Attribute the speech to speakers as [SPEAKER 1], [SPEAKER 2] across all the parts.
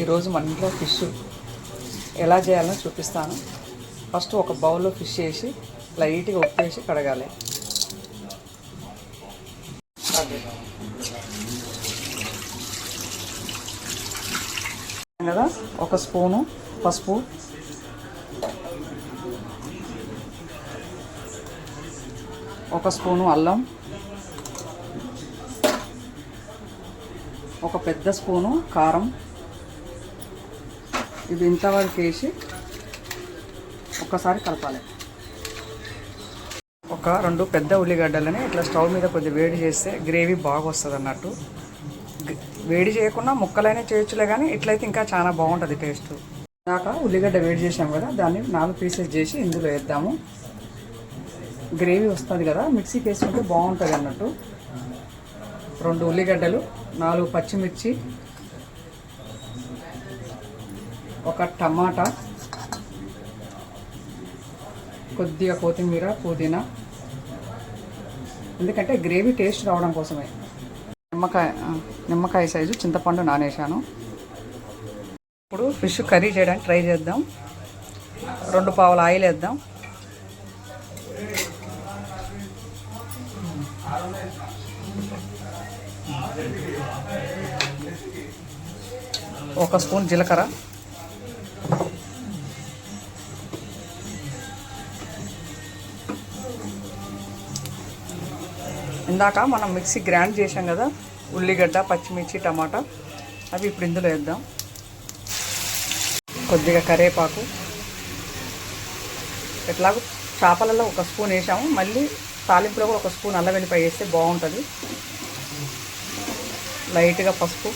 [SPEAKER 1] ఈరోజు మన ఇంట్లో ఫిష్ ఎలా చేయాలో చూపిస్తాను. ఫస్ట్ ఒక బౌల్లో ఫిష్ వేసి లైట్గా ఉప్పేసి కడగాలి. కదా ఒక స్పూను పసుపు, ఒక స్పూను అల్లం, ఒక పెద్ద స్పూను కారం, ఇది ఇంతవరకు వేసి ఒక్కసారి కలపాలి. ఒక 2 పెద్ద ఉల్లిగడ్డలని ఇట్లా స్టవ్ మీద కొద్దిగా వేడి చేస్తే గ్రేవీ బాగా వస్తుంది అన్నట్టు. వేడి చేయకుండా ముక్కలైనా చేయొచ్చులే, కానీ ఇట్లయితే ఇంకా చాలా బాగుంటుంది టేస్ట్. ఇందాక ఉల్లిగడ్డ వేడి చేసాం కదా, దాన్ని 4 పీసెస్ చేసి ఇందులో వేద్దాము. గ్రేవీ వస్తుంది కదా, మిక్సీకి వేసుకుంటే బాగుంటుంది అన్నట్టు. 2 ఉల్లిగడ్డలు, 4 పచ్చిమిర్చి, ఒక టమాటా, కొద్దిగా కొత్తిమీర, పుదీనా, ఎందుకంటే గ్రేవీ టేస్ట్ రావడం కోసమే. నిమ్మకాయ సైజు చింతపండు నానేసాను. ఇప్పుడు ఫిష్ కర్రీ చేయడానికి ట్రై చేద్దాం. 2 పావుల ఆయిల్ వేద్దాం. ఒక స్పూన్ జీలకర్ర, ఇందాక మనం మిక్సీ గ్రైండ్ చేసాం కదా ఉల్లిగడ్డ, పచ్చిమిర్చి, టమాటా, అవి ఇప్పుడు ఇందులో వేద్దాం. కొద్దిగా కరివేపాకు, ఎట్లాగో చేపలలో 1 స్పూన్ వేసాము, మళ్ళీ తాలింపులో కూడా 1 స్పూన్ అల్లం వెల్లిపాయ వేస్తే బాగుంటుంది. లైట్గా పసుపు,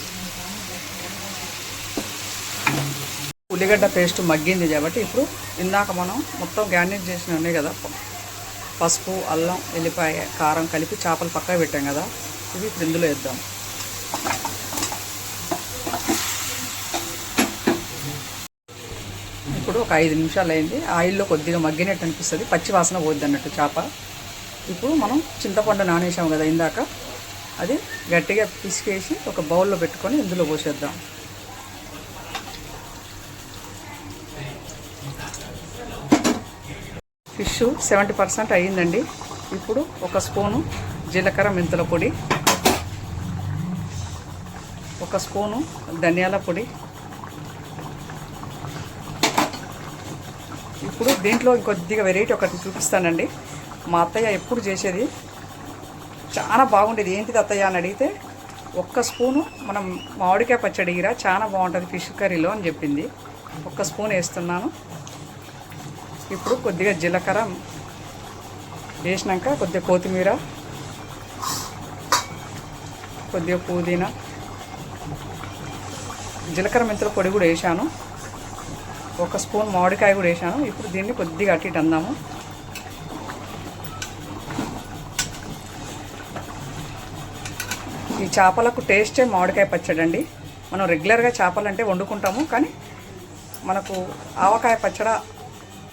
[SPEAKER 1] ఉల్లిగడ్డ పేస్ట్ మగ్గింది కాబట్టి ఇప్పుడు ఇందాక మనం మొత్తం గ్రైండ్ చేసినవి ఉన్నాయి కదా, పసుపు, అల్లం, ఎల్లిపాయ, కారం కలిపి చేపలు పక్కన పెట్టాం కదా, ఇవి ఇప్పుడు ఇందులో వేద్దాం. ఇప్పుడు ఒక 5 నిమిషాలు అయింది. ఆయిల్లో కొద్దిగా మగ్గినట్టు అనిపిస్తుంది, పచ్చి వాసన పోద్ది అన్నట్టు చేప. ఇప్పుడు మనం చింతపండు నానేసాం కదా ఇందాక, అది గట్టిగా పిసికేసి ఒక బౌల్లో పెట్టుకొని ఇందులో పోసేద్దాం. ఫిష్ 70% అయ్యిందండి. ఇప్పుడు 1 స్పూను జీలకర్ర మెంతుల పొడి, 1 స్పూను ధనియాల పొడి. ఇప్పుడు దీంట్లో కొద్దిగా వెరైటీ ఒకటి చూపిస్తానండి. మా అత్తయ్య ఎప్పుడు చేసేది చాలా బాగుండేది. ఏంటిది అత్తయ్య అని అడిగితే 1 స్పూను మనం మామిడికాయ పచ్చడి గిరా చాలా బాగుంటుంది ఫిష్ కర్రీలో అని చెప్పింది. 1 స్పూన్ వేస్తున్నాను. ఇప్పుడు కొద్దిగా జీలకర్ర వేసినాక కొద్దిగా కొత్తిమీర, కొద్దిగా పుదీనా, జీలకర్ర మెంతుల పొడి కూడా వేసాను. 1 స్పూన్ మామిడికాయ కూడా వేసాను. ఇప్పుడు దీన్ని కొద్దిగా అటు ఇటు అందాము. ఈ చేపలకు టేస్టే మామిడికాయ పచ్చడి అండి. మనం రెగ్యులర్గా చేపలంటే వండుకుంటాము, కానీ మనకు ఆవకాయ పచ్చడి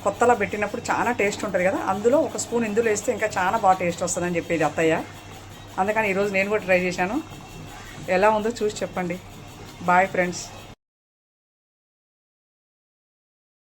[SPEAKER 1] కొత్తలో పెట్టినప్పుడు చాలా టేస్ట్ ఉంటుంది కదా, అందులో 1 స్పూన్ ఇందులో వేస్తే ఇంకా చాలా బాగా టేస్ట్ వస్తుందని చెప్పేది అత్తయ్య. అందుకని ఈరోజు నేను కూడా ట్రై చేశాను. ఎలా ఉందో చూసి చెప్పండి. Boy friends.